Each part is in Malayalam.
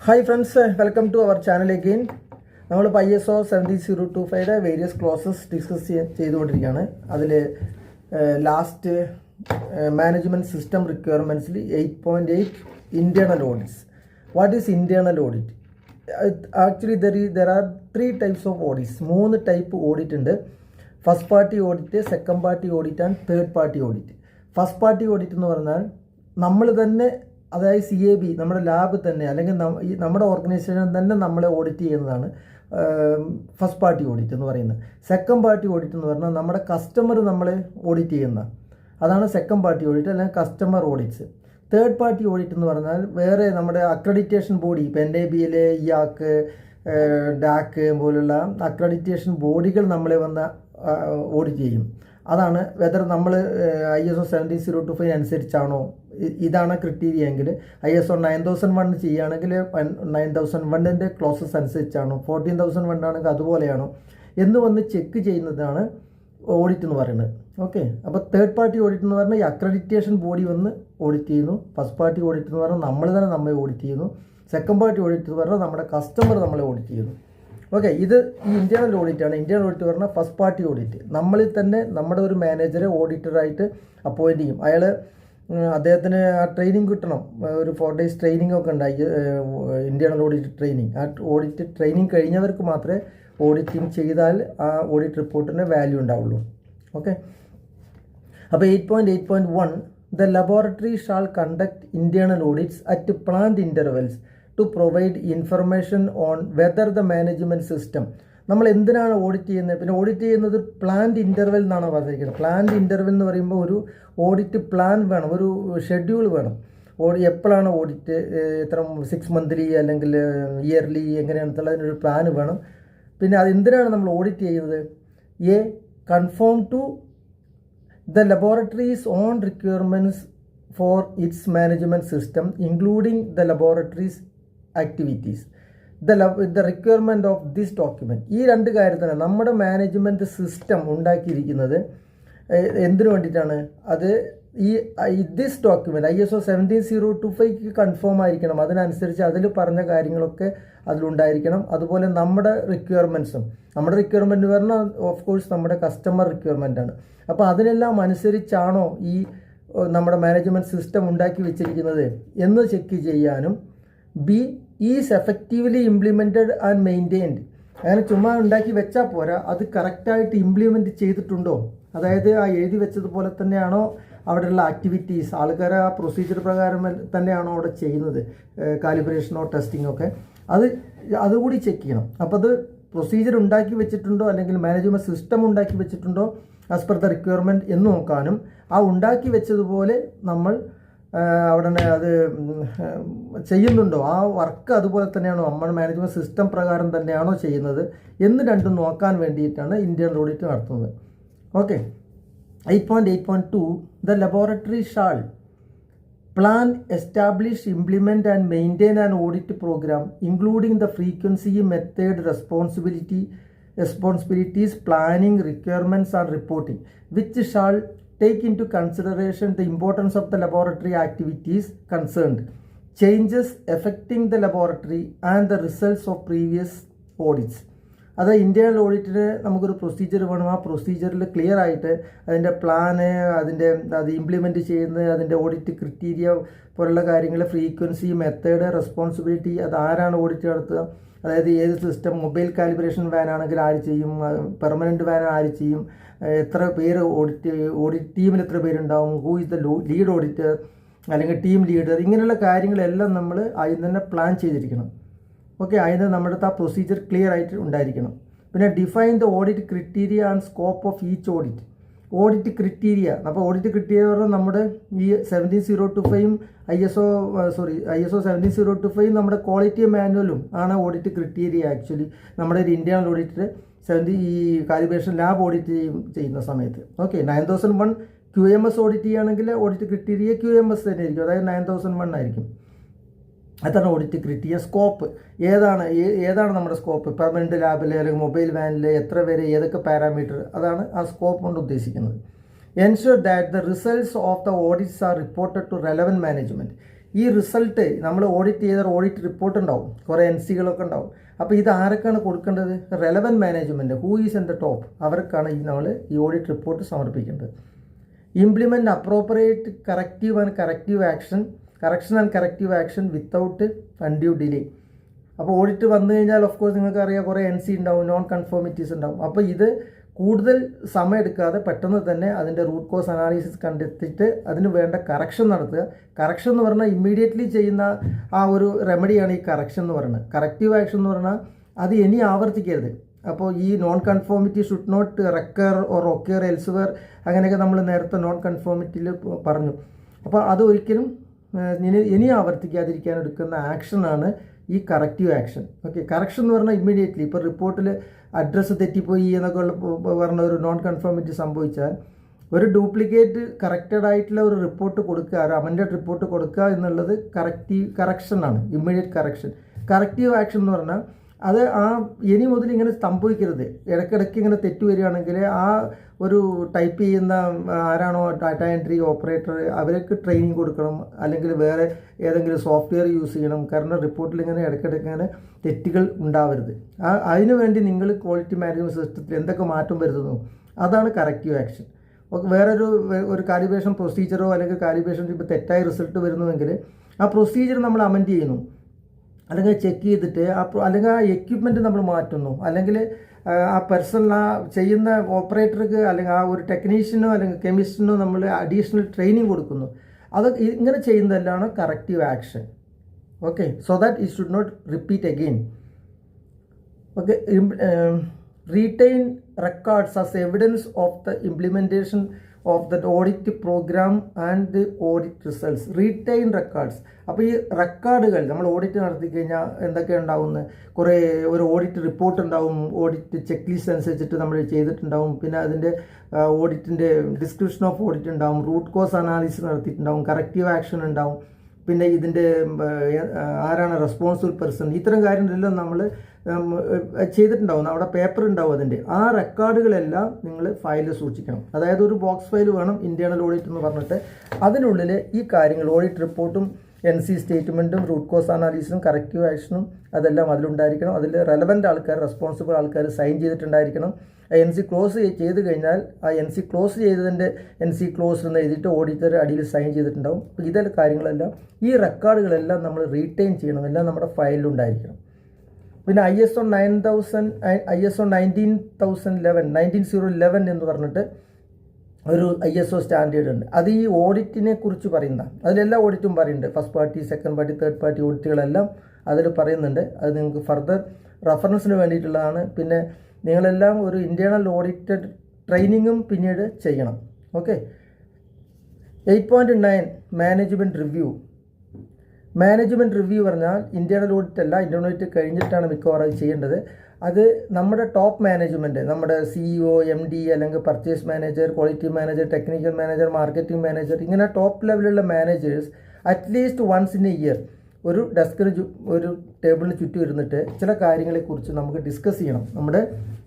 Hi friends, welcome to our channel again. നമ്മളിപ്പോൾ ISO 17025 വേരിയസ് ക്ലോസസ് ഡിസ്കസ് ചെയ്തുകൊണ്ടിരിക്കുകയാണ്. അതിൽ ലാസ്റ്റ് മാനേജ്മെൻറ്റ് സിസ്റ്റം റിക്വയർമെൻറ്റ്സിൽ 8.8 internal audits. What is internal audit? Actually there are 3 types of audits. 3 type audit ഉണ്ട്. First party audit, second party audit and third party audit. First party audit എന്ന് പറഞ്ഞാൽ നമ്മൾ തന്നെ, അതായത് CAB നമ്മുടെ ലാബ് തന്നെ അല്ലെങ്കിൽ നമ്മുടെ ഓർഗനൈസേഷൻ തന്നെ നമ്മളെ ഓഡിറ്റ് ചെയ്യുന്നതാണ് ഫസ്റ്റ് പാർട്ടി ഓഡിറ്റ് എന്ന് പറയുന്നത്. സെക്കൻഡ് പാർട്ടി ഓഡിറ്റ് എന്ന് പറഞ്ഞാൽ നമ്മുടെ കസ്റ്റമർ നമ്മളെ ഓഡിറ്റ് ചെയ്യുന്ന, അതാണ് സെക്കൻഡ് പാർട്ടി ഓഡിറ്റ് അല്ലെങ്കിൽ customer audits. Third party audit എന്ന് പറഞ്ഞാൽ വേറെ നമ്മുടെ അക്രഡിറ്റേഷൻ ബോഡി, ഇപ്പോൾ NABL, IAC, DAC പോലുള്ള അക്രഡിറ്റേഷൻ ബോഡികൾ നമ്മളെ വന്ന് ഓഡിറ്റ് ചെയ്യും. അതാണ് വെദർ നമ്മൾ ISO 17025 അനുസരിച്ചാണോ, ഇതാണ് ക്രിറ്റീരിയ എങ്കിൽ ISO 9001 ചെയ്യുകയാണെങ്കിൽ 9001 ക്ലോസസ് അനുസരിച്ചാണോ, 14001 ആണെങ്കിൽ അതുപോലെയാണോ എന്ന് വന്ന് ചെക്ക് ചെയ്യുന്നതാണ് ഓഡിറ്റ് എന്ന് പറയുന്നത്. ഓക്കെ, അപ്പോൾ തേർഡ് പാർട്ടി ഓഡിറ്റ് എന്ന് പറഞ്ഞാൽ ഈ അക്രഡിറ്റേഷൻ ബോഡി വന്ന് ഓഡിറ്റ് ചെയ്യുന്നു. ഫസ്റ്റ് പാർട്ടി ഓഡിറ്റ് എന്ന് പറഞ്ഞാൽ നമ്മൾ തന്നെ നമ്മെ ഓഡിറ്റ് ചെയ്യുന്നു. സെക്കൻഡ് പാർട്ടി ഓഡിറ്റ് എന്ന് പറഞ്ഞാൽ നമ്മുടെ കസ്റ്റമർ നമ്മളെ ഓഡിറ്റ് ചെയ്യുന്നു. ഓക്കെ, ഇത് ഈ ഇൻറ്റേർണൽ ഓഡിറ്റാണ്. ഇൻറ്റേർണൽ ഓഡിറ്റ് പറഞ്ഞാൽ ഫസ്റ്റ് പാർട്ടി ഓഡിറ്റ്. നമ്മളിൽ തന്നെ നമ്മുടെ ഒരു മാനേജറെ ഓഡിറ്ററായിട്ട് അപ്പോയിൻറ്റ് ചെയ്യും. അയാൾ അദ്ദേഹത്തിന് ആ ട്രെയിനിങ് കിട്ടണം. ഒരു 4 days ട്രെയിനിങ് ഒക്കെ ഉണ്ടായി, ഇൻറ്റേർണൽ ഓഡിറ്റ് ട്രെയിനിങ്. ആ ഓഡിറ്റ് ട്രെയിനിങ് കഴിഞ്ഞവർക്ക് മാത്രമേ ഓഡിറ്റിംഗ് ചെയ്താൽ ആ ഓഡിറ്റ് റിപ്പോർട്ടിന് വാല്യൂ ഉണ്ടാവുള്ളൂ. ഓക്കെ, അപ്പോൾ 8.8.1 the laboratory shall conduct internal audits at planned intervals to provide information on whether the management system. നമ്മൾ എന്തിനാണ് ഓഡിറ്റ് ചെയ്യുന്നത്? പിന്നെ ഓഡിറ്റ് ചെയ്യുന്നത് പ്ലാൻഡ് ഇൻ്റർവെൽ എന്നാണ് പറഞ്ഞിരിക്കുന്നത്. പ്ലാൻഡ് ഇൻ്റർവെൽ എന്ന് പറയുമ്പോൾ ഒരു ഓഡിറ്റ് പ്ലാൻ വേണം, ഒരു ഷെഡ്യൂൾ വേണം. എപ്പോഴാണ് ഓഡിറ്റ്, എത്ര 6 monthly അല്ലെങ്കിൽ ഇയർലി എങ്ങനെയാണെന്നുള്ളതിനൊരു പ്ലാൻ വേണം. പിന്നെ അതെന്തിനാണ് നമ്മൾ ഓഡിറ്റ് ചെയ്യുന്നത്? Confirm to the laboratories on requirements for its management system including the laboratories activities the requirement of this document. ഈ 2 കാര്യത്തിന് നമ്മുടെ മാനേജ്മെൻറ്റ് സിസ്റ്റം ഉണ്ടാക്കിയിരിക്കുന്നത് എന്തിനു വേണ്ടിയിട്ടാണ്? അത് ഈ ദിസ് ഡോക്യുമെൻറ്റ് ISO 17025 കൺഫേം ആയിരിക്കണം. അതിനനുസരിച്ച് അതിൽ പറഞ്ഞ കാര്യങ്ങളൊക്കെ അതിലുണ്ടായിരിക്കണം. അതുപോലെ നമ്മുടെ റിക്വയർമെൻറ്റ്സും, നമ്മുടെ റിക്വയർമെൻറ്റ് പറഞ്ഞാൽ ഓഫ് കോഴ്സ് നമ്മുടെ കസ്റ്റമർ റിക്വയർമെൻറ്റാണ്. അപ്പോൾ അതിനെല്ലാം അനുസരിച്ചാണോ ഈ നമ്മുടെ മാനേജ്മെൻറ്റ് സിസ്റ്റം ഉണ്ടാക്കി വെച്ചിരിക്കുന്നത് എന്ന് ചെക്ക് ചെയ്യാനും. Is effectively implemented and maintained. അങ്ങനെ ചുമ്മാ ഉണ്ടാക്കി വെച്ചാൽ പോരാ, അത് കറക്റ്റായിട്ട് ഇംപ്ലിമെൻറ്റ് ചെയ്തിട്ടുണ്ടോ, അതായത് ആ എഴുതി വെച്ചതുപോലെ തന്നെയാണോ അവിടെയുള്ള ആക്ടിവിറ്റീസ്, ആൾക്കാർ ആ പ്രൊസീജിയർ പ്രകാരം തന്നെയാണോ അവിടെ ചെയ്യുന്നത്, കാലിബ്രേഷനോ ടെസ്റ്റിങ്ങോ ഒക്കെ, അതുകൂടി ചെക്ക് ചെയ്യണം. അപ്പോൾ അത് പ്രൊസീജിയർ ഉണ്ടാക്കി വെച്ചിട്ടുണ്ടോ അല്ലെങ്കിൽ മാനേജ്മെൻറ്റ് സിസ്റ്റം ഉണ്ടാക്കി വെച്ചിട്ടുണ്ടോ ആസ് പെർ ദ റിക്വയർമെൻറ്റ് എന്ന് നോക്കാനും, ആ ഉണ്ടാക്കി വെച്ചതുപോലെ നമ്മൾ അവിടെ അത് ചെയ്യുന്നുണ്ടോ, ആ വർക്ക് അതുപോലെ തന്നെയാണോ, നമ്മൾ മാനേജ്മെൻറ്റ് സിസ്റ്റം പ്രകാരം തന്നെയാണോ ചെയ്യുന്നത് എന്ന് രണ്ടും നോക്കാൻ വേണ്ടിയിട്ടാണ് ഇൻറ്റേർണൽ ഓഡിറ്റ് നടത്തുന്നത്. Okay, 8.8.2 the laboratory shall plan, establish, implement and maintain an audit programme including the frequency, method, responsibilities, planning, requirements and reporting, which shall take into consideration the importance of the laboratory activities concerned, changes affecting the laboratory and the results of previous audits. അത് ഇൻറ്റേർണൽ ഓഡിറ്റിന് നമുക്കൊരു പ്രൊസീജിയർ വേണം. ആ പ്രൊസീജിയറിൽ ക്ലിയർ ആയിട്ട് അതിൻ്റെ പ്ലാന്, അത് ഇംപ്ലിമെൻറ്റ് ചെയ്യുന്നത്, അതിൻ്റെ ഓഡിറ്റ് ക്രിറ്റീരിയ പോലുള്ള കാര്യങ്ങൾ, ഫ്രീക്വൻസി, മെത്തേഡ്, റെസ്പോൺസിബിലിറ്റി, അത് ആരാണ് ഓഡിറ്റ് നടത്തുക, അതായത് ഏത് സിസ്റ്റം, മൊബൈൽ കാലിബ്രേഷൻ വാൻ ആണെങ്കിൽ ആര് ചെയ്യും, പെർമനൻറ്റ് വാൻ ആര് ചെയ്യും, എത്ര പേര് ഓഡിറ്റ് ടീമിൽ എത്ര പേരുണ്ടാവും, who is the lead auditor അല്ലെങ്കിൽ ടീം ലീഡർ, ഇങ്ങനെയുള്ള കാര്യങ്ങളെല്ലാം നമ്മൾ അതിൽ തന്നെ പ്ലാൻ ചെയ്തിരിക്കണം. ഓക്കെ, അതിന് നമ്മുടെ ആ പ്രൊസീജിയർ ക്ലിയർ ആയിട്ട് ഉണ്ടായിരിക്കണം. പിന്നെ define the audit criteria and scope of each audit. Audit criteria, അപ്പോൾ ഓഡിറ്റ് ക്രിറ്റീരിയ പറഞ്ഞാൽ നമ്മുടെ ഈ 17025 ISO 17025 നമ്മുടെ ക്വാളിറ്റി മാനുവലും ആണ് ഓഡിറ്റ് ക്രിറ്റീരിയ. ആക്ച്വലി നമ്മുടെ ഒരു ഇൻറ്റേർണൽ ഓഡിറ്റ് ഈ കാലിബ്രേഷൻ ലാബ് ഓഡിറ്റ് ചെയ്യുന്ന സമയത്ത്. ഓക്കെ, 9001 QMS ഓഡിറ്റ് ചെയ്യുകയാണെങ്കിൽ ഓഡിറ്റ് ക്രിറ്റീരിയ QMS തന്നെ ആയിരിക്കും, അതായത് 9001 ആയിരിക്കും. അതാണ് ഓഡിറ്റ് ക്രിറ്റീരിയ. സ്കോപ്പ് ഏതാണ് നമ്മുടെ സ്കോപ്പ്, പെർമനൻറ്റ് ലാബിൽ അല്ലെങ്കിൽ മൊബൈൽ വാനിൽ എത്ര പേര്, ഏതൊക്കെ പാരാമീറ്റർ, അതാണ് ആ സ്കോപ്പ് കൊണ്ട് ഉദ്ദേശിക്കുന്നത്. Ensure that the results of the audits are reported to relevant management. ഈ റിസൾട്ട് നമ്മൾ ഓഡിറ്റ് ചെയ്ത ഓഡിറ്റ് റിപ്പോർട്ട് ഉണ്ടാവും, കുറേ NCകളൊക്കെ ഉണ്ടാവും. അപ്പോൾ ഇത് ആരൊക്കെയാണ് കൊടുക്കേണ്ടത്? Relevant management, who is in the top, അവർക്കാണ് നമ്മൾ ഈ ഓഡിറ്റ് റിപ്പോർട്ട് സമർപ്പിക്കേണ്ടത്. Implement appropriate correction and corrective action without undue delay. അപ്പോൾ ഓഡിറ്റ് വന്നു കഴിഞ്ഞാൽ ഓഫ് കോഴ്സ് നിങ്ങൾക്കറിയാം കുറേ NC ഉണ്ടാവും, നോൺ കൺഫോമിറ്റീസ് ഉണ്ടാവും. അപ്പോൾ ഇത് കൂടുതൽ സമയം എടുക്കാതെ പെട്ടെന്ന് തന്നെ അതിൻ്റെ റൂട്ട് കോസ് അനാലിസിസ് കണ്ടെത്തിയിട്ട് അതിന് വേണ്ട കറക്ഷൻ നടത്തുക. കറക്ഷൻ എന്ന് പറഞ്ഞാൽ ഇമ്മീഡിയറ്റ്ലി ചെയ്യുന്ന ആ ഒരു റെമഡിയാണ് ഈ കറക്ഷൻ എന്ന് പറയുന്നത്. കറക്റ്റീവ് ആക്ഷൻ എന്ന് പറഞ്ഞാൽ അത് ഇനി ആവർത്തിക്കരുത്. അപ്പോൾ ഈ non conformity should not recur or occur elsewhere, അങ്ങനെയൊക്കെ നമ്മൾ നേരത്തെ നോൺ കൺഫോമിറ്റിയിൽ പറഞ്ഞു. അപ്പോൾ അത് ഒരിക്കലും ഇനി ആവർത്തിക്കാതിരിക്കാൻ എടുക്കുന്ന ആക്ഷനാണ് ഈ കറക്റ്റീവ് ആക്ഷൻ. ഓക്കെ, കറക്ഷൻ എന്ന് പറഞ്ഞാൽ ഇമ്മീഡിയറ്റ്ലി. ഇപ്പോൾ റിപ്പോർട്ടിൽ അഡ്രസ്സ് തെറ്റിപ്പോയി എന്നൊക്കെ പറഞ്ഞ ഒരു നോൺ കൺഫോമിറ്റി സംഭവിച്ചാൽ ഒരു ഡ്യൂപ്ലിക്കേറ്റ് കറക്റ്റഡ് ആയിട്ടുള്ള ഒരു റിപ്പോർട്ട് കൊടുക്കുക, ഒരു അമെൻഡഡ് റിപ്പോർട്ട് കൊടുക്കുക എന്നുള്ളത് കറക്ഷനാണ്, ഇമ്മീഡിയറ്റ് കറക്ഷൻ. കറക്റ്റീവ് ആക്ഷൻ എന്ന് പറഞ്ഞാൽ അത് ഇനി മുതൽ ഇങ്ങനെ സംഭവിക്കരുത്. ഇടയ്ക്കിടയ്ക്ക് ഇങ്ങനെ തെറ്റ് വരികയാണെങ്കിൽ ആ ഒരു ടൈപ്പ് ചെയ്യുന്ന ആരാണോ ഡാറ്റ എൻട്രി ഓപ്പറേറ്റർ അവർക്ക് ട്രെയിനിങ് കൊടുക്കണം, അല്ലെങ്കിൽ വേറെ ഏതെങ്കിലും സോഫ്റ്റ്വെയർ യൂസ് ചെയ്യണം. കാരണം റിപ്പോർട്ടിൽ ഇങ്ങനെ ഇടയ്ക്കിടയ്ക്ക് ഇങ്ങനെ തെറ്റുകൾ ഉണ്ടാവരുത്. അതിനു വേണ്ടി നിങ്ങൾ ക്വാളിറ്റി മാനേജ്മെൻറ്റ് സിസ്റ്റത്തിൽ എന്തൊക്കെ മാറ്റം വരുത്തുന്നു, അതാണ് കറക്റ്റീവ് ആക്ഷൻ. വേറൊരു കാലിബ്രേഷൻ പ്രൊസീജിയറോ അല്ലെങ്കിൽ കാലിബ്രേഷൻ ഇപ്പോൾ തെറ്റായ റിസൾട്ട് വരുന്നുവെങ്കിൽ ആ പ്രൊസീജിയർ നമ്മൾ അമെൻഡ് ചെയ്യുന്നു, അല്ലെങ്കിൽ ചെക്ക് ചെയ്തിട്ട് അല്ലെങ്കിൽ ആ എക്യുപ്മെൻറ്റ് നമ്മൾ മാറ്റുന്നു, അല്ലെങ്കിൽ ആ പേഴ്സൺ ചെയ്യുന്ന ഓപ്പറേറ്റർക്ക് അല്ലെങ്കിൽ ആ ഒരു ടെക്നീഷ്യനോ അല്ലെങ്കിൽ കെമിസ്റ്റിനോ നമ്മൾ അഡീഷണൽ ട്രെയിനിങ് കൊടുക്കുന്നു. അത് ഇങ്ങനെ ചെയ്യുന്നതെല്ലാം corrective action. Okay, so that it should not repeat again. Okay, retain records as evidence of the implementation of the audit program and the audit results. retain records. അപ്പോൾ ഈ റെക്കോർഡുകൾ നമ്മൾ ഓഡിറ്റ് നടത്തി കഴിഞ്ഞാൽ എന്തൊക്കെ ഉണ്ടാവുന്നത്? കുറേ ഒരു ഓഡിറ്റ് റിപ്പോർട്ട് ഉണ്ടാവും, ഓഡിറ്റ് ചെക്ക് ലിസ്റ്റ് അനുസരിച്ചിട്ട് നമ്മൾ ചെയ്തിട്ടുണ്ടാവും, പിന്നെ അതിൻ്റെ ഓഡിറ്റിൻ്റെ ഡിസ്ക്രിപ്ഷൻ ഓഫ് ഓഡിറ്റ് ഉണ്ടാവും, റൂട്ട് കോസ് അനാലിസിസ് നടത്തിയിട്ടുണ്ടാവും, കറക്റ്റീവ് ആക്ഷൻ ഉണ്ടാവും, പിന്നെ ഇതിൻ്റെ ആരാണ് റെസ്പോൺസിബിൾ പേഴ്സൺ, ഇത്തരം കാര്യങ്ങളെല്ലാം നമ്മൾ ചെയ്തിട്ടുണ്ടാവും. അവിടെ പേപ്പർ ഉണ്ടാവും അതിൻ്റെ. ആ റെക്കോർഡുകളെല്ലാം നിങ്ങൾ ഫയലിൽ സൂക്ഷിക്കണം. അതായത് ഒരു ബോക്സ് ഫയൽ വേണം, ഇൻറ്റേർണൽ ഓഡിറ്റ് എന്ന് പറഞ്ഞിട്ട്. അതിനുള്ളിൽ ഈ കാര്യങ്ങൾ ഓഡിറ്റ് റിപ്പോർട്ടും NC സ്റ്റേറ്റ്മെൻറ്റും റൂട്ട് കോസ് അനാലിസിസും കറക്റ്റീവ് ആക്ഷനും അതെല്ലാം അതിലുണ്ടായിരിക്കണം. അതിൽ റെലവൻറ്റ് ആൾക്കാർ, റെസ്പോൺസിബിൾ ആൾക്കാർ സൈൻ ചെയ്തിട്ടുണ്ടായിരിക്കണം. NC ക്ലോസ് ചെയ്ത് കഴിഞ്ഞാൽ ആ NC ക്ലോസ് ചെയ്തതിൻ്റെ NC ക്ലോസ് എന്ന് എഴുതിയിട്ട് ഓഡിറ്റർ അടിയിൽ സൈൻ ചെയ്തിട്ടുണ്ടാവും. അപ്പോൾ ഇതെല്ലാം കാര്യങ്ങളെല്ലാം ഈ റെക്കോർഡുകളെല്ലാം നമ്മൾ റീറ്റെയിൻ ചെയ്യണം, എല്ലാം നമ്മുടെ ഫയലിലുണ്ടായിരിക്കണം. പിന്നെ ISO 19011 എന്ന് പറഞ്ഞിട്ട് ഒരു ISO സ്റ്റാൻഡേർഡ് ഉണ്ട്. അത് ഈ ഓഡിറ്റിനെ കുറിച്ച് പറയുന്ന, അതിലെല്ലാ ഓഡിറ്റും പറയുന്നുണ്ട്. First party, second party, third party ഓഡിറ്റുകളെല്ലാം അതിൽ പറയുന്നുണ്ട്. അത് നിങ്ങൾക്ക് ഫർദർ റെഫറൻസിന് വേണ്ടിയിട്ടുള്ളതാണ്. പിന്നെ നിങ്ങളെല്ലാം ഒരു ഇൻറ്റേർണൽ ഓഡിറ്റഡ് ട്രെയിനിങ്ങും പിന്നീട് ചെയ്യണം. Okay, 8.9 management review. Management review പറഞ്ഞാൽ ഇൻറ്റേർണൽ ഓഡിറ്റ് അല്ല, ഇൻറ്റേർണൽ ഓഡിറ്റ് കഴിഞ്ഞിട്ടാണ് മിക്കവാറും അത് ചെയ്യേണ്ടത്. അത് നമ്മുടെ ടോപ്പ് മാനേജ്മെൻറ്റ്, നമ്മുടെ CEO, MD അല്ലെങ്കിൽ purchase manager, quality manager, technical manager, marketing manager, ഇങ്ങനെ ടോപ്പ് ലെവലുള്ള managers at least once in a year ഒരു ഡെസ്കിന് ഒരു ടേബിളിന് ചുറ്റും ഇരുന്നിട്ട് ചില കാര്യങ്ങളെക്കുറിച്ച് നമുക്ക് ഡിസ്കസ് ചെയ്യണം, നമ്മുടെ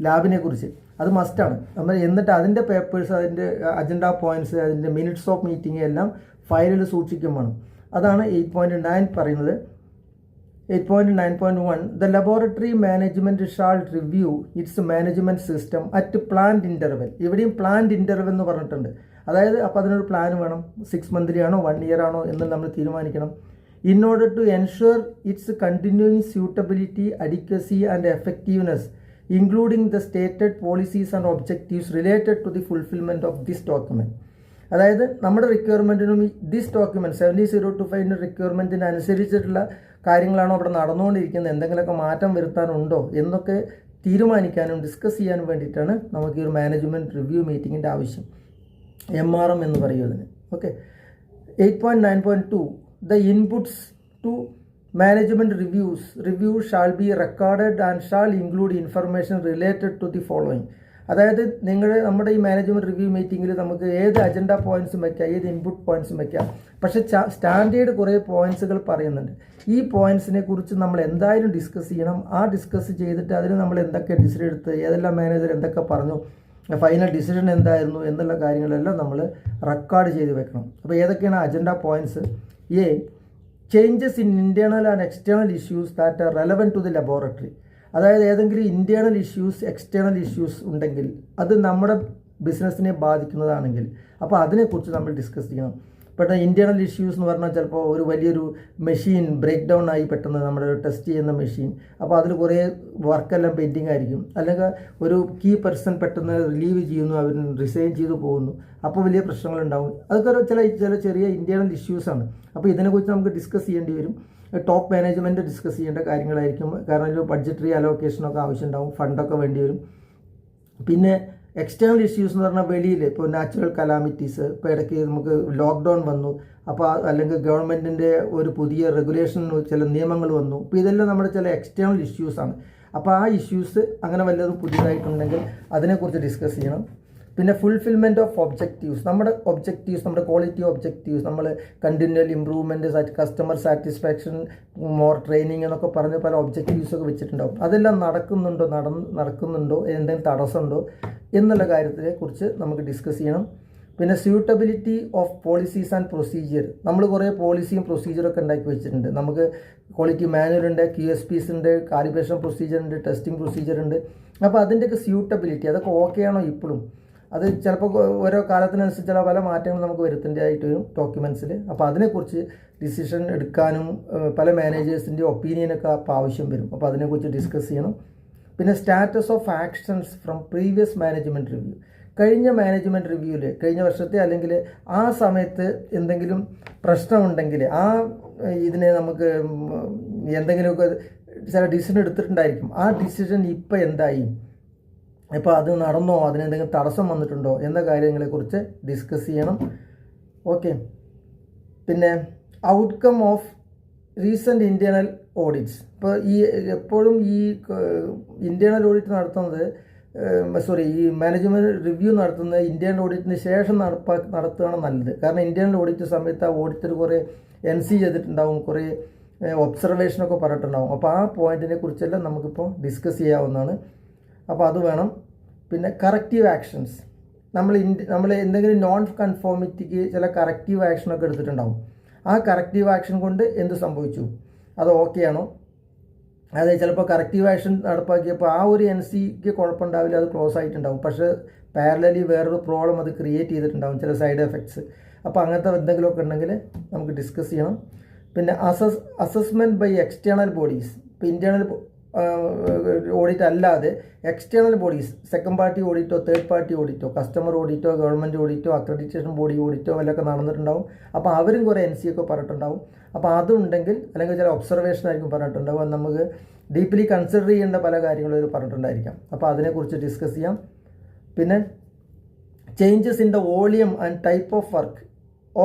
ലാബിനെ കുറിച്ച്. അത് മസ്റ്റാണ്. നമ്മൾ എന്നിട്ട് അതിൻ്റെ പേപ്പേഴ്സ്, അതിൻ്റെ അജണ്ട പോയിൻറ്റ്സ്, അതിൻ്റെ മിനിറ്റ്സ് ഓഫ് മീറ്റിംഗ് എല്ലാം ഫയലിൽ സൂക്ഷിക്കും വേണം. അതാണ് 8.9 പറയുന്നത്. 8.9.1 The laboratory management shall review its management system at planned interval. ഇവിടെയും പ്ലാൻഡ് ഇൻ്റർവെൽ എന്ന് പറഞ്ഞിട്ടുണ്ട്. അതായത് അപ്പോൾ അതിനൊരു പ്ലാൻ വേണം. 6 മന്ത്ലി ആണോ 1 ഇയർ ആണോ എന്ന് നമ്മൾ തീരുമാനിക്കണം. In order to ensure its continuing suitability, adequacy and effectiveness, including the stated policies and objectives related to the fulfillment of this document. അതായത് നമ്മുടെ റിക്വയർമെൻറ്റിനും ദിസ് ഡോക്യുമെൻറ്റ് 70.025 റിക്വയർമെൻറ്റിന് അനുസരിച്ചിട്ടുള്ള കാര്യങ്ങളാണോ അവിടെ നടന്നുകൊണ്ടിരിക്കുന്നത്, എന്തെങ്കിലുമൊക്കെ മാറ്റം വരുത്താനുണ്ടോ എന്നൊക്കെ തീരുമാനിക്കാനും ഡിസ്കസ് ചെയ്യാനും വേണ്ടിയിട്ടാണ് നമുക്ക് ഈ ഒരു മാനേജ്മെൻറ്റ് റിവ്യൂ മീറ്റിങ്ങിൻ്റെ ആവശ്യം. MRM എന്ന് പറയും അതിന്. Okay, 8.9.2 The inputs to management review shall be recorded and shall include information related to the following. അതായത് നമ്മുടെ ഈ മാനേജ്മെൻറ്റ് റിവ്യൂ മീറ്റിങ്ങിൽ നമുക്ക് ഏത് അജണ്ട പോയിൻറ്റ്സും വയ്ക്കാം, ഏത് ഇൻപുട്ട് പോയിൻറ്റ്സും വയ്ക്കാം. പക്ഷേ സ്റ്റാൻഡേർഡ് കുറേ പോയിൻറ്റ്സുകൾ പറയുന്നുണ്ട്. ഈ പോയിൻറ്റ്സിനെ കുറിച്ച് നമ്മൾ എന്തായാലും ഡിസ്കസ് ചെയ്യണം. ആ ഡിസ്കസ് ചെയ്തിട്ട് അതിന് നമ്മൾ എന്തൊക്കെ ഡിസിഷൻ എടുത്ത്, ഏതെല്ലാം മാനേജർ എന്തൊക്കെ പറഞ്ഞു, ഫൈനൽ ഡിസിഷൻ എന്തായിരുന്നു എന്നുള്ള കാര്യങ്ങളെല്ലാം നമ്മൾ റെക്കോർഡ് ചെയ്ത് വെക്കണം. അപ്പോൾ ഏതൊക്കെയാണ് agenda points? Changes in internal and external issues that are relevant to the laboratory. അതായത് ഏതെങ്കിലും ഇൻറ്റേർണൽ ഇഷ്യൂസ് എക്സ്റ്റേണൽ ഇഷ്യൂസ് ഉണ്ടെങ്കിൽ അത് നമ്മുടെ ബിസിനസ്സിനെ ബാധിക്കുന്നതാണെങ്കിൽ അപ്പോൾ അതിനെക്കുറിച്ച് നമ്മൾ ഡിസ്കസ് ചെയ്യണം. പെട്ടെന്ന് ഇൻറ്റേർണൽ ഇഷ്യൂസ് എന്ന് പറഞ്ഞാൽ ചിലപ്പോൾ ഒരു വലിയൊരു മെഷീൻ ബ്രേക്ക് ഡൗൺ ആയി പെട്ടെന്ന് നമ്മുടെ ടെസ്റ്റ് ചെയ്യുന്ന മെഷീൻ, അപ്പോൾ അതിൽ കുറേ വർക്കെല്ലാം പെൻഡിങ് ആയിരിക്കും. അല്ലെങ്കിൽ ഒരു കീ പേഴ്സൺ പെട്ടെന്ന് റിലീവ് ചെയ്യുന്നു, അവർ റിസൈൻ ചെയ്തു പോകുന്നു, അപ്പോൾ വലിയ പ്രശ്നങ്ങളുണ്ടാവും. അതൊക്കെ ചില ചെറിയ ഇൻറ്റേർണൽ ഇഷ്യൂസാണ്. അപ്പോൾ ഇതിനെക്കുറിച്ച് നമുക്ക് ഡിസ്കസ് ചെയ്യേണ്ടി വരും. ടോപ്പ് മാനേജ്മെൻറ്റ് ഡിസ്കസ് ചെയ്യേണ്ട കാര്യങ്ങളായിരിക്കും. കാരണം ഒരു ബഡ്ജറ്ററി അലോക്കേഷനൊക്കെ ആവശ്യമുണ്ടാവും, ഫണ്ടൊക്കെ വേണ്ടി വരും. പിന്നെ എക്സ്റ്റേണൽ ഇഷ്യൂസ് എന്ന് പറഞ്ഞാൽ വെളിയിൽ ഇപ്പോൾ നാച്ചുറൽ കലാമിറ്റീസ്, ഇപ്പോൾ ഇടയ്ക്ക് നമുക്ക് ലോക്ക്ഡൗൺ വന്നു, അപ്പോൾ അല്ലെങ്കിൽ ഗവൺമെൻറ്റിൻ്റെ ഒരു പുതിയ റെഗുലേഷൻ, ചില നിയമങ്ങൾ വന്നു, അപ്പോൾ ഇതെല്ലാം നമ്മുടെ ചില എക്സ്റ്റേണൽ ഇഷ്യൂസാണ്. അപ്പോൾ ആ ഇഷ്യൂസ് അങ്ങനെ വല്ലതും പുതിയതായിട്ടുണ്ടെങ്കിൽ അതിനെക്കുറിച്ച് ഡിസ്കസ് ചെയ്യണം. പിന്നെ ഫുൾഫിൽമെൻറ്റ് ഓഫ് ഒബ്ജക്റ്റീവ്സ്, നമ്മുടെ ഒബ്ജക്റ്റീവ്സ്, നമ്മുടെ ക്വാളിറ്റി ഒബ്ജക്റ്റീവ്സ്, നമ്മൾ continual improvement, customer satisfaction, more training എന്നൊക്കെ പറഞ്ഞ് പല ഒബ്ജക്റ്റീവ്സൊക്കെ വെച്ചിട്ടുണ്ടാവും. അതെല്ലാം നടക്കുന്നുണ്ടോ, എന്തെങ്കിലും തടസ്സമുണ്ടോ എന്നുള്ള കാര്യത്തിനെ കുറിച്ച് നമുക്ക് ഡിസ്കസ് ചെയ്യണം. പിന്നെ suitability of policies and procedure, നമ്മൾ കുറേ പോളിസിയും പ്രൊസീജിയറൊക്കെ ഉണ്ടാക്കി വെച്ചിട്ടുണ്ട്. നമുക്ക് ക്വാളിറ്റി മാനുവൽ ഉണ്ട്, QSPs ഉണ്ട്, കാലിബ്രേഷൻ പ്രൊസീജിയർ ഉണ്ട്, ടെസ്റ്റിംഗ് പ്രൊസീജിയർ ഉണ്ട്. അപ്പോൾ അതിൻ്റെയൊക്കെ സ്യൂട്ടബിലിറ്റി അതൊക്കെ ഓക്കെ ആണോ ഇപ്പോഴും? അത് ചിലപ്പോൾ ഓരോ കാലത്തിനനുസരിച്ചുള്ള പല മാറ്റങ്ങൾ നമുക്ക് വരുത്തേണ്ടതായിട്ട് വരും ഡോക്യുമെൻറ്റ്സിൽ. അപ്പോൾ അതിനെക്കുറിച്ച് ഡിസിഷൻ എടുക്കാനും പല മാനേജേഴ്സിൻ്റെ ഒപ്പീനിയനൊക്കെ അപ്പോൾ ആവശ്യം വരും. അപ്പോൾ അതിനെക്കുറിച്ച് ഡിസ്കസ് ചെയ്യണം. പിന്നെ status of actions from previous management review, കഴിഞ്ഞ മാനേജ്മെൻറ്റ് റിവ്യൂവിൽ കഴിഞ്ഞ വർഷത്തെ അല്ലെങ്കിൽ ആ സമയത്ത് എന്തെങ്കിലും പ്രശ്നമുണ്ടെങ്കിൽ ഇതിനെ നമുക്ക് എന്തെങ്കിലുമൊക്കെ ചില ഡിസിഷൻ എടുത്തിട്ടുണ്ടായിരിക്കും. ആ ഡിസിഷൻ ഇപ്പോൾ എന്തായി, ഇപ്പോൾ അത് നടന്നോ, അതിനെന്തെങ്കിലും തടസ്സം വന്നിട്ടുണ്ടോ എന്ന കാര്യങ്ങളെക്കുറിച്ച് ഡിസ്കസ് ചെയ്യണം. ഓക്കെ. പിന്നെ outcome of recent internal audits, ഇപ്പോൾ എപ്പോഴും ഈ ഇൻറ്റേർണൽ ഓഡിറ്റ് നടത്തുന്നത് ഈ മാനേജ്മെൻറ്റ് റിവ്യൂ നടത്തുന്നത് ഇൻറ്റേർണൽ ഓഡിറ്റിന് ശേഷം നടത്തുകയാണ് നല്ലത്. കാരണം ഇൻറ്റേർണൽ ഓഡിറ്റ് സമയത്ത് ആ ഓഡിറ്റർ കുറേ NC ചെയ്തിട്ടുണ്ടാവും, കുറേ ഒബ്സർവേഷനൊക്കെ പറഞ്ഞിട്ടുണ്ടാവും. അപ്പോൾ ആ പോയിൻറ്റിനെ കുറിച്ചെല്ലാം നമുക്കിപ്പോൾ ഡിസ്കസ് ചെയ്യാവുന്നതാണ്. അപ്പോൾ അത് വേണം. പിന്നെ കറക്റ്റീവ് ആക്ഷൻസ്, നമ്മൾ എന്തെങ്കിലും നോൺ കൺഫോമിറ്റിക്ക് ചില കറക്റ്റീവ് ആക്ഷനൊക്കെ എടുത്തിട്ടുണ്ടാവും. ആ കറക്റ്റീവ് ആക്ഷൻ കൊണ്ട് എന്ത് സംഭവിച്ചു, അത് ഓക്കെ ആണോ? അതായത് ചിലപ്പോൾ കറക്റ്റീവ് ആക്ഷൻ നടപ്പാക്കിയപ്പോൾ ആ ഒരു NCക്ക് കുഴപ്പമുണ്ടാവില്ല, അത് ക്ലോസ് ആയിട്ടുണ്ടാവും. പക്ഷേ പാരലലി വേറൊരു പ്രോബ്ലം അത് ക്രിയേറ്റ് ചെയ്തിട്ടുണ്ടാവും, ചില സൈഡ് എഫക്ട്സ്. അപ്പോൾ അങ്ങനത്തെ എന്തെങ്കിലുമൊക്കെ ഉണ്ടെങ്കിൽ നമുക്ക് ഡിസ്കസ് ചെയ്യണം. പിന്നെ അസസ്മെൻറ്റ് ബൈ എക്സ്റ്റേണൽ ബോഡീസ്, ഇപ്പോൾ ഇൻറ്റേർണൽ ഓഡിറ്റ് അല്ലാതെ എക്സ്റ്റേണൽ ബോഡീസ്, സെക്കൻഡ് പാർട്ടി ഓഡിറ്റോ, തേർഡ് പാർട്ടി ഓഡിറ്റോ, കസ്റ്റമർ ഓഡിറ്റോ, ഗവൺമെൻറ് ഓഡിറ്റോ, അക്രഡിറ്റേഷൻ ബോഡി ഓഡിറ്റോ എല്ലൊക്കെ നടന്നിട്ടുണ്ടാവും. അപ്പോൾ അവരും കുറേ NC ഒക്കെ പറഞ്ഞിട്ടുണ്ടാവും. അപ്പോൾ അതുണ്ടെങ്കിൽ അല്ലെങ്കിൽ ചില ഒബ്സർവേഷൻ ആയിരിക്കും പറഞ്ഞിട്ടുണ്ടാവും. അത് നമുക്ക് ഡീപ്ലി കൺസിഡർ ചെയ്യേണ്ട പല കാര്യങ്ങളും അവർ പറഞ്ഞിട്ടുണ്ടായിരിക്കാം. അപ്പോൾ അതിനെക്കുറിച്ച് ഡിസ്കസ് ചെയ്യാം. പിന്നെ changes in the volume and type of work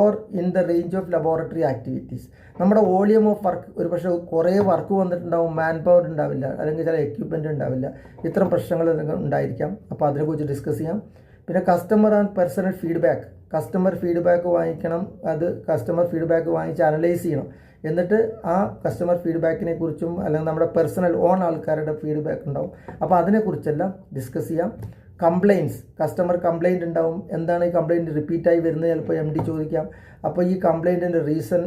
or in the range of laboratory activities, നമ്മുടെ വോളിയം ഓഫ് വർക്ക്, ഒരു പക്ഷേ കുറേ വർക്ക് വന്നിട്ടുണ്ടാവും, മാൻ പവർ ഉണ്ടാവില്ല, അല്ലെങ്കിൽ ചില എക്യുപ്മെൻറ്റ് ഉണ്ടാവില്ല, ഇത്തരം പ്രശ്നങ്ങൾ ഉണ്ടായിരിക്കാം. അപ്പോൾ അതിനെക്കുറിച്ച് ഡിസ്കസ് ചെയ്യാം. പിന്നെ customer and personal feedback, customer feedback വാങ്ങിക്കണം, അത് കസ്റ്റമർ ഫീഡ്ബാക്ക് വാങ്ങിച്ച് അനലൈസ് ചെയ്യണം. എന്നിട്ട് ആ കസ്റ്റമർ ഫീഡ്ബാക്കിനെ കുറിച്ചും അല്ലെങ്കിൽ നമ്മുടെ പേഴ്സണൽ ഓൺ ആൾക്കാരുടെ ഫീഡ്ബാക്ക് ഉണ്ടാവും. അപ്പോൾ അതിനെക്കുറിച്ചെല്ലാം ഡിസ്കസ് ചെയ്യാം. കംപ്ലയിൻറ്റ്സ്, കസ്റ്റമർ കംപ്ലയിൻറ്റ് ഉണ്ടാവും. എന്താണ് ഈ കംപ്ലയിൻറ്റ് റിപ്പീറ്റായി വരുന്നത്, ചിലപ്പോൾ MD ചോദിക്കാം. അപ്പോൾ ഈ കംപ്ലയിൻറ്റിൻ്റെ റീസൺ,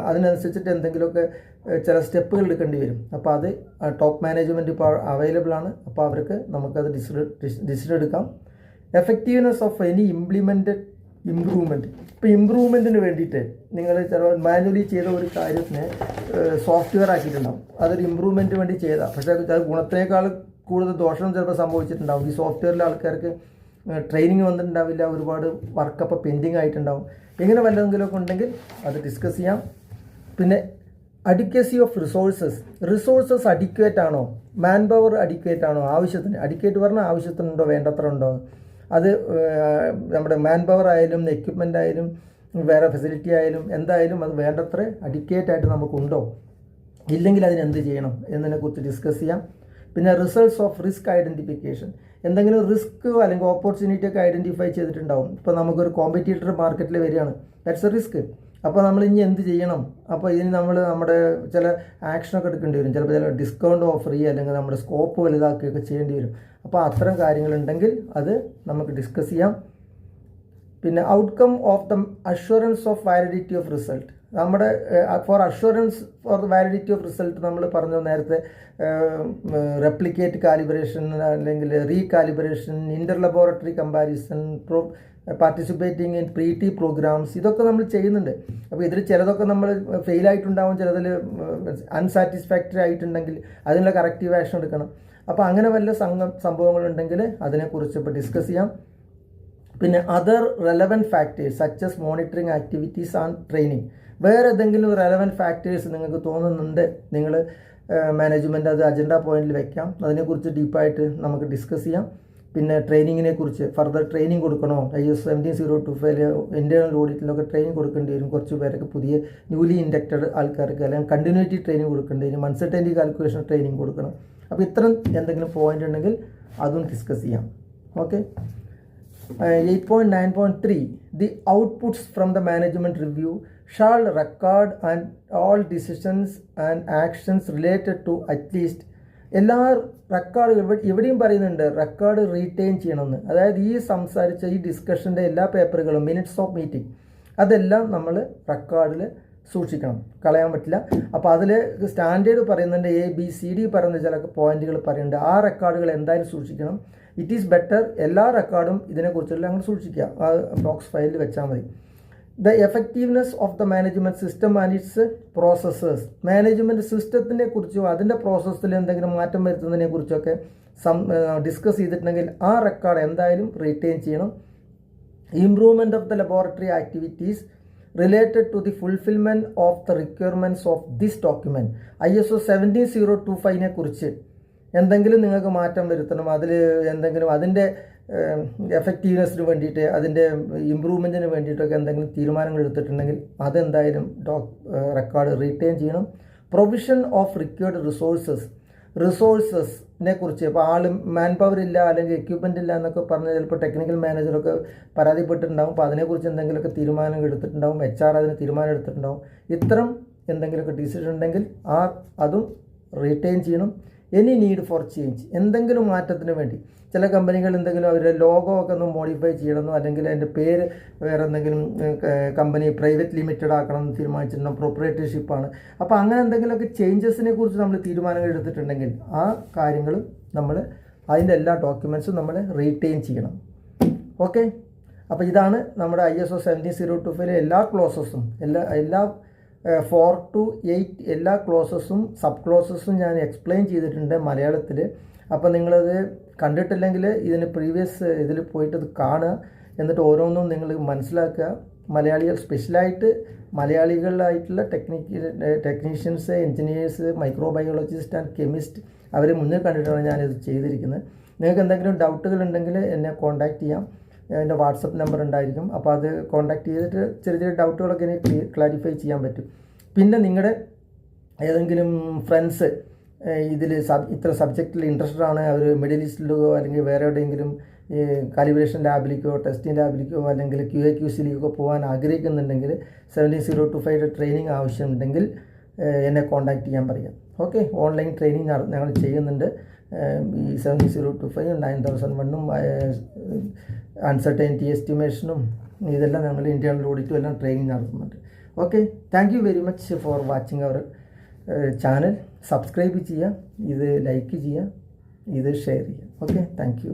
അതിനനുസരിച്ചിട്ട് എന്തെങ്കിലുമൊക്കെ ചില സ്റ്റെപ്പുകൾ എടുക്കേണ്ടി വരും. അപ്പോൾ അത് ടോപ്പ് മാനേജ്മെൻറ്റ് ഇപ്പോൾ അവൈലബിൾ ആണ്. അപ്പോൾ അവർക്ക് നമുക്കത് ഡിസിഷൻ എടുക്കാം. Effectiveness of any implemented improvement, ഇപ്പോൾ ഇമ്പ്രൂവ്മെൻറ്റിന് വേണ്ടിയിട്ട് നിങ്ങൾ ചില മാനുവലി ചെയ്ത ഒരു കാര്യത്തിന് സോഫ്റ്റ്വെയർ ആക്കിയിട്ടുണ്ടാവും. അതൊരു ഇമ്പ്രൂവ്മെൻറ്റ് വേണ്ടി ചെയ്താൽ, പക്ഷേ അത് ഗുണത്തേക്കാൾ കൂടുതൽ ദോഷം ചിലപ്പോൾ സംഭവിച്ചിട്ടുണ്ടാവും. ഈ സോഫ്റ്റ്വെയറിലെ ആൾക്കാർക്ക് ട്രെയിനിങ് വന്നിട്ടുണ്ടാവില്ല, ഒരുപാട് വർക്കപ്പോൾ പെൻഡിങ് ആയിട്ടുണ്ടാവും. ഇങ്ങനെ വല്ലതെങ്കിലുമൊക്കെ ഉണ്ടെങ്കിൽ അത് ഡിസ്കസ് ചെയ്യാം. പിന്നെ അഡിക്വസി ഓഫ് റിസോഴ്സസ് അഡിക്വേറ്റ് ആണോ, മാൻ പവർ അഡിക്വേറ്റ് ആണോ, ആവശ്യത്തിന് അഡിക്വേറ്റ് പറഞ്ഞാൽ ആവശ്യത്തിനുണ്ടോ, വേണ്ടത്ര ഉണ്ടോ, അത് നമ്മുടെ മാൻ പവർ ആയാലും എക്യുപ്മെൻ്റ് ആയാലും വേറെ ഫെസിലിറ്റി ആയാലും എന്തായാലും അത് വേണ്ടത്ര അഡിക്വേറ്റ് ആയിട്ട് നമുക്കുണ്ടോ, ഇല്ലെങ്കിൽ അതിനെന്ത് ചെയ്യണം എന്നതിനെക്കുറിച്ച് ഡിസ്കസ് ചെയ്യാം. പിന്നെ റിസൾട്ട്സ് ഓഫ് റിസ്ക് ഐഡൻറ്റിഫിക്കേഷൻ, എന്തെങ്കിലും റിസ്ക് അല്ലെങ്കിൽ ഓപ്പർച്യൂണിറ്റി ഒക്കെ ഐഡൻറ്റിഫൈ ചെയ്തിട്ടുണ്ടാവും. ഇപ്പോൾ നമുക്കൊരു കോമ്പറ്റീറ്റർ മാർക്കറ്റിൽ വരികയാണ്, ദാറ്റ്സ് എ റിസ്ക്. അപ്പോൾ നമ്മൾ ഇനി എന്ത് ചെയ്യണം, അപ്പോൾ ഇതിന് നമ്മുടെ ചില ആക്ഷനൊക്കെ എടുക്കേണ്ടി വരും. ചിലപ്പോൾ ചില ഡിസ്കൗണ്ട് ഓഫർ ചെയ്യുക, അല്ലെങ്കിൽ നമ്മുടെ സ്കോപ്പ് വലുതാക്കുകയൊക്കെ ചെയ്യേണ്ടി വരും. അപ്പോൾ അത്തരം കാര്യങ്ങളുണ്ടെങ്കിൽ അത് നമുക്ക് ഡിസ്കസ് ചെയ്യാം. പിന്നെ outcome of the assurance of validity of result, നമ്മുടെ for assurance for the validity of result നമ്മൾ പറഞ്ഞു നേരത്തെ റെപ്ലിക്കേറ്റ് കാലിബ്രേഷൻ അല്ലെങ്കിൽ recalibration, inter laboratory comparison, participating in PT programs, ഇതൊക്കെ നമ്മൾ ചെയ്യുന്നുണ്ട്. അപ്പോൾ ഇതിൽ ചിലതൊക്കെ നമ്മൾ ഫെയിലായിട്ടുണ്ടാവും, ചിലതിൽ അൺസാറ്റിസ്ഫാക്ടറി ആയിട്ടുണ്ടെങ്കിൽ അതിനുള്ള കറക്റ്റീവ് ആക്ഷൻ എടുക്കണം. അപ്പോൾ അങ്ങനെ വല്ല സംഭവങ്ങളുണ്ടെങ്കിൽ അതിനെക്കുറിച്ച് ഇപ്പോൾ ഡിസ്കസ് ചെയ്യാം. പിന്നെ other relevant factors such as monitoring activities and training, വേറെ ഏതെങ്കിലും റെലവൻറ്റ് ഫാക്ടേഴ്സ് നിങ്ങൾക്ക് തോന്നുന്നുണ്ട്, നിങ്ങൾ മാനേജ്മെൻറ്റ് അത് അജണ്ട പോയിന്റിൽ വെക്കാം. അതിനെക്കുറിച്ച് ഡീപ്പായിട്ട് നമുക്ക് ഡിസ്കസ് ചെയ്യാം. പിന്നെ ട്രെയിനിങ്ങിനെ കുറിച്ച് ഫർദർ ട്രെയിനിങ് കൊടുക്കണോ, ISO 17025 ഇൻറ്റേർണൽ ഓഡിറ്റിലൊക്കെ ട്രെയിനിങ് കൊടുക്കേണ്ടി വരും. കുറച്ച് പേരൊക്കെ പുതിയ ന്യൂലി ഇൻഡക്റ്റഡ് ആൾക്കാർക്ക്, അല്ലെങ്കിൽ കണ്ടിന്യൂറ്റി ട്രെയിനിങ് കൊടുക്കേണ്ടി വരും, അൺസർട്ടനിറ്റി കാൽക്കുലേഷൻ ട്രെയിനിങ് കൊടുക്കണം. അപ്പോൾ ഇത്തരം എന്തെങ്കിലും പോയിന്റ് ഉണ്ടെങ്കിൽ അതും ഡിസ്കസ് ചെയ്യാം. Okay. 8.9.3 The outputs from the management review shall record and all decisions and actions related to at least എല്ലാ റെക്കോർഡ് ഇവിടെയും പറയുന്നുണ്ട് റെക്കോർഡ് റീറ്റെയിൻ ചെയ്യണമെന്ന്. അതായത് ഈ സംസാരിച്ച ഈ ഡിസ്കഷൻ്റെ എല്ലാ പേപ്പറുകളും, മിനിറ്റ്സ് ഓഫ് മീറ്റിംഗ്, അതെല്ലാം നമ്മൾ റെക്കോർഡിൽ സൂക്ഷിക്കണം, കളയാൻ പറ്റില്ല. അപ്പോൾ അതിൽ സ്റ്റാൻഡേർഡ് പറയുന്നുണ്ട്, ABCD പറയുന്ന ചില പോയിന്റുകൾ പറയുന്നുണ്ട്. ആ റെക്കോർഡുകൾ എന്തായാലും സൂക്ഷിക്കണം. ഇറ്റ് ഈസ് ബെറ്റർ എല്ലാ റെക്കോർഡും ഇതിനെക്കുറിച്ചുള്ള അങ്ങനെ സൂക്ഷിക്കുക, ആ ബോക്സ് ഫയലിൽ വെച്ചാൽ മതി. The effectiveness of the management system and its processes, management സിസ്റ്റത്തിനെ കുറിച്ചോ അതിൻ്റെ പ്രോസസ്സിൽ എന്തെങ്കിലും മാറ്റം വരുത്തുന്നതിനെ കുറിച്ചൊക്കെ ഡിസ്കസ് ചെയ്തിട്ടുണ്ടെങ്കിൽ ആ റെക്കോർഡ് എന്തായാലും റീറ്റെയിൻ ചെയ്യണം. Improvement of the laboratory activities related to the fulfilment of the requirements of this document, ISO 17025 കുറിച്ച് എന്തെങ്കിലും നിങ്ങൾക്ക് മാറ്റം വരുത്തണം, അതിൽ എന്തെങ്കിലും അതിൻ്റെ എഫക്റ്റീവ്നെസ്സിന് വേണ്ടിയിട്ട്, അതിൻ്റെ ഇമ്പ്രൂവ്മെൻറ്റിന് വേണ്ടിയിട്ടൊക്കെ എന്തെങ്കിലും തീരുമാനങ്ങൾ എടുത്തിട്ടുണ്ടെങ്കിൽ അതെന്തായാലും റെക്കോർഡ് റീറ്റെയിൻ ചെയ്യണം. പ്രൊവിഷൻ ഓഫ് റിക്വയർഡ് റിസോഴ്സസിനെ കുറിച്ച്, ഇപ്പോൾ മാൻ പവർ ഇല്ല അല്ലെങ്കിൽ എക്യുപ്മെൻ്റ് ഇല്ല എന്നൊക്കെ പറഞ്ഞ് ചിലപ്പോൾ ടെക്നിക്കൽ മാനേജറൊക്കെ പരാതിപ്പെട്ടിട്ടുണ്ടാവും. അപ്പോൾ അതിനെക്കുറിച്ച് എന്തെങ്കിലുമൊക്കെ തീരുമാനങ്ങൾ എടുത്തിട്ടുണ്ടാവും, HR അതിന് തീരുമാനം എടുത്തിട്ടുണ്ടാവും. ഇത്തരം എന്തെങ്കിലുമൊക്കെ ഡിസിഷൻ ഉണ്ടെങ്കിൽ അതും റീറ്റെയിൻ ചെയ്യണം. എനി നീഡ് ഫോർ ചേഞ്ച്, എന്തെങ്കിലും മാറ്റത്തിന് വേണ്ടി ചില കമ്പനികൾ എന്തെങ്കിലും അവരുടെ ലോഗോ ഒക്കെ ഒന്ന് മോഡിഫൈ ചെയ്യണമെന്നോ അല്ലെങ്കിൽ അതിൻ്റെ പേര് വേറെ എന്തെങ്കിലും കമ്പനി പ്രൈവറ്റ് ലിമിറ്റഡ് ആക്കണമെന്ന് തീരുമാനിച്ചിട്ടുണ്ടാകും, പ്രൊപ്പറേറ്റർഷിപ്പാണ്. അപ്പോൾ അങ്ങനെ എന്തെങ്കിലുമൊക്കെ ചേഞ്ചസിനെ കുറിച്ച് നമ്മൾ തീരുമാനങ്ങൾ എടുത്തിട്ടുണ്ടെങ്കിൽ ആ കാര്യങ്ങളും നമ്മൾ അതിൻ്റെ എല്ലാ ഡോക്യുമെൻറ്റ്സും നമ്മൾ റീറ്റെയിൻ ചെയ്യണം. ഓക്കെ. അപ്പോൾ ഇതാണ് നമ്മുടെ ISO 17025 എല്ലാ ക്ലോസസും, എല്ലാ 4 to 8 എല്ലാ ക്ലോസസും സബ് ക്ലോസസും ഞാൻ എക്സ്പ്ലെയിൻ ചെയ്തിട്ടുണ്ട് മലയാളത്തിൽ. അപ്പോൾ നിങ്ങളത് കണ്ടിട്ടില്ലെങ്കിൽ ഇതിന് പ്രീവിയസ് ഇതിൽ പോയിട്ട് അത് കാണുക, എന്നിട്ട് ഓരോന്നും നിങ്ങൾ മനസ്സിലാക്കുക. മലയാളികൾ സ്പെഷ്യലായിട്ട് മലയാളികളായിട്ടുള്ള technicians, engineers, microbiologist and chemist അവരെ മുന്നിൽ കണ്ടിട്ടാണ് ഞാനിത് ചെയ്തിരിക്കുന്നത്. നിങ്ങൾക്ക് എന്തെങ്കിലും ഡൗട്ടുകൾ ഉണ്ടെങ്കിൽ എന്നെ കോൺടാക്റ്റ് ചെയ്യാം. എൻ്റെ വാട്സപ്പ് നമ്പർ ഉണ്ടായിരിക്കും. അപ്പോൾ അത് കോൺടാക്ട് ചെയ്തിട്ട് ചെറിയ ഡൗട്ടുകളൊക്കെ എനിക്ക് ക്ലാരിഫൈ ചെയ്യാൻ പറ്റും. പിന്നെ നിങ്ങളുടെ ഏതെങ്കിലും ഫ്രണ്ട്സ് ഇതിൽ ഇത്ര സബ്ജക്റ്റിൽ ഇൻട്രസ്റ്റഡ് ആണ്, അവർ മിഡിൽ ഈസ്റ്റിലോ അല്ലെങ്കിൽ വേറെ എവിടെയെങ്കിലും കാലിബ്രേഷൻ ലാബിലേക്കോ ടെസ്റ്റിംഗ് ലാബിലേക്കോ അല്ലെങ്കിൽ QA/QC പോകാൻ ആഗ്രഹിക്കുന്നുണ്ടെങ്കിൽ 17025 ട്രെയിനിങ് ആവശ്യമുണ്ടെങ്കിൽ എന്നെ കോൺടാക്ട് ചെയ്യാൻ പറയാം. ഓക്കെ. ഓൺലൈൻ ട്രെയിനിങ് ഞങ്ങൾ ചെയ്യുന്നുണ്ട്. ഈ 17025 9001 അൺസർട്ടനിറ്റി എസ്റ്റിമേഷനും ഇതെല്ലാം ഞങ്ങൾ ഇൻറ്റേർണൽ ഓഡിറ്റും എല്ലാം ട്രെയിനിങ് നടത്തുന്നുണ്ട്. Okay. Thank you very much for watching our channel. Subscribe ചെയ്യുക, ഇത് ലൈക്ക് ചെയ്യുക, ഇത് ഷെയർ ചെയ്യുക. ഓക്കെ. Thank U.